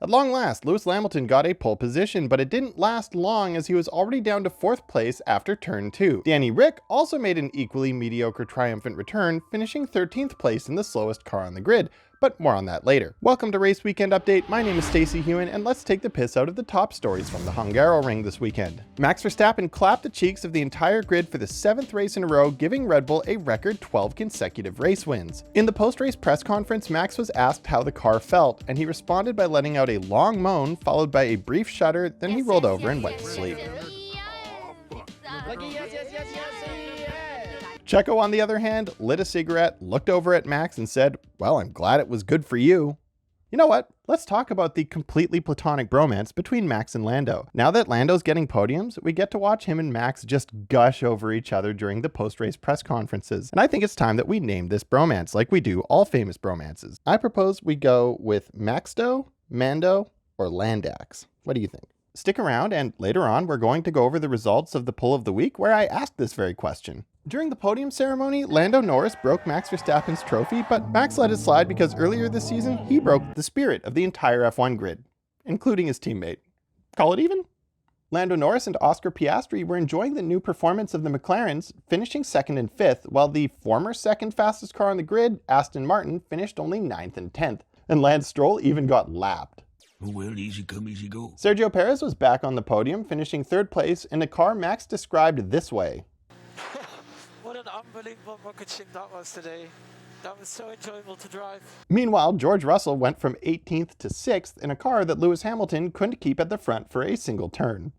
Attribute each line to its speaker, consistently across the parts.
Speaker 1: At long last, Lewis Llamalton got a pole position, but it didn't last long as he was already down to 4th place after turn 2. Danny Ric also made an equally mediocre triumphant return, finishing 13th place in the slowest car on the grid, but more on that later. Welcome to Race Weekend Update, my name is Stacey Hewen, and let's take the piss out of the top stories from the Hungaroring this weekend. Max Verstappen clapped the cheeks of the entire grid for the 7th race in a row, giving Red Bull a record 12 consecutive race wins. In the post-race press conference, Max was asked how the car felt, and he responded by letting out a long moan, followed by a brief shudder, then he rolled over and went to sleep. Checo, on the other hand, lit a cigarette, looked over at Max and said, "Well, I'm glad it was good for you." You know what? Let's talk about the completely platonic bromance between Max and Lando. Now that Lando's getting podiums, we get to watch him and Max just gush over each other during the post-race press conferences. And I think it's time that we name this bromance like we do all famous bromances. I propose we go with Maxdo, Mando, or Landax. What do you think? Stick around, and later on we're going to go over the results of the Pull of the Week where I asked this very question. During the podium ceremony, Lando Norris broke Max Verstappen's trophy, but Max let it slide because earlier this season, he broke the spirit of the entire F1 grid, including his teammate. Call it even? Lando Norris and Oscar Piastri were enjoying the new performance of the McLarens, finishing 2nd and 5th, while the former second fastest car on the grid, Aston Martin, finished only 9th and 10th, and Lance Stroll even got lapped.
Speaker 2: Oh well, easy come, easy go.
Speaker 1: Sergio Perez was back on the podium, finishing 3rd place in a car Max described this way.
Speaker 3: What an unbelievable rocket ship that was today. That was so enjoyable to drive.
Speaker 1: Meanwhile, George Russell went from 18th to 6th in a car that Lewis Hamilton couldn't keep at the front for a single turn.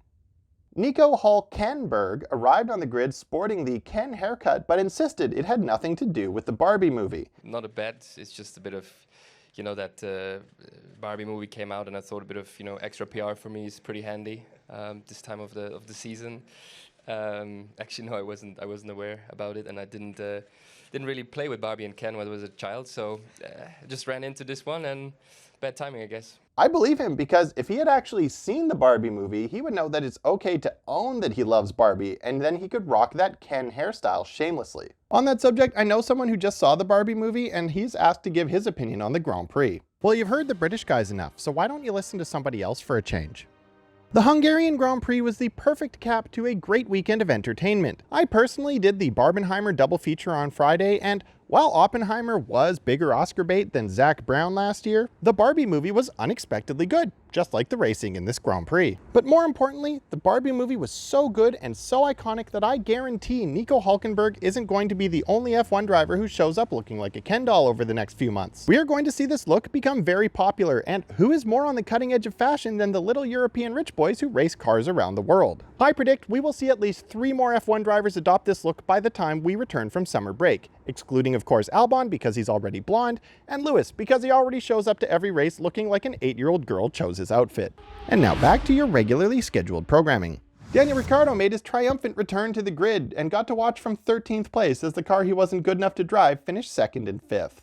Speaker 1: Nico Hülkenberg arrived on the grid sporting the Ken haircut, but insisted it had nothing to do with the Barbie movie.
Speaker 4: Not a bet, it's just a bit of, that Barbie movie came out, and I thought a bit of, extra PR for me is pretty handy this time of the season. Actually, no, I wasn't aware about it, and I didn't really play with Barbie and Ken when I was a child, so I just ran into this one, and bad timing, I guess.
Speaker 1: I believe him, because if he had actually seen the Barbie movie, he would know that it's okay to own that he loves Barbie, and then he could rock that Ken hairstyle shamelessly. On that subject, I know someone who just saw the Barbie movie, and he's asked to give his opinion on the Grand Prix. Well, you've heard the British guys enough, so why don't you listen to somebody else for a change? The Hungarian Grand Prix was the perfect cap to a great weekend of entertainment. I personally did the Barbenheimer double feature on Friday, and while Oppenheimer was bigger Oscar bait than Zac Brown last year, the Barbie movie was unexpectedly good, just like the racing in this Grand Prix. But more importantly, the Barbie movie was so good and so iconic that I guarantee Nico Hülkenberg isn't going to be the only F1 driver who shows up looking like a Ken doll over the next few months. We are going to see this look become very popular, and who is more on the cutting edge of fashion than the little European rich boys who race cars around the world? I predict we will see at least 3 more F1 drivers adopt this look by the time we return from summer break, excluding of course Albon because he's already blonde, and Lewis because he already shows up to every race looking like an 8-year-old girl chose his outfit. And now back to your regularly scheduled programming. Danny Ricciardo made his triumphant return to the grid and got to watch from 13th place as the car he wasn't good enough to drive finished 2nd and 5th.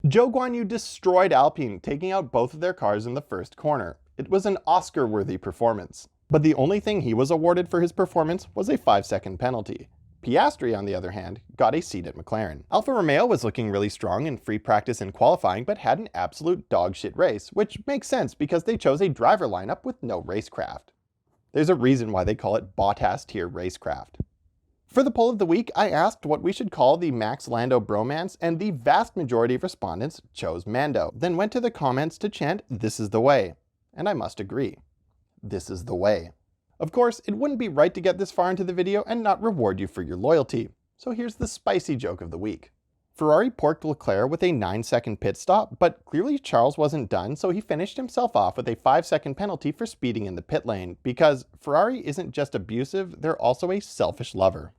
Speaker 1: Zhou Guanyu destroyed Alpine, taking out both of their cars in the first corner. It was an Oscar-worthy performance. But the only thing he was awarded for his performance was a 5-second penalty. Piastri, on the other hand, got a seat at McLaren. Alfa Romeo was looking really strong in free practice and qualifying, but had an absolute dogshit race, which makes sense because they chose a driver lineup with no racecraft. There's a reason why they call it Bottas tier racecraft. For the poll of the week, I asked what we should call the Max Lando bromance, and the vast majority of respondents chose Mando, then went to the comments to chant "This is the way." And I must agree. This is the way. Of course, it wouldn't be right to get this far into the video and not reward you for your loyalty. So here's the spicy joke of the week. Ferrari porked Leclerc with a 9-second pit stop, but clearly Charles wasn't done, so he finished himself off with a 5-second penalty for speeding in the pit lane, because Ferrari isn't just abusive, they're also a selfish lover.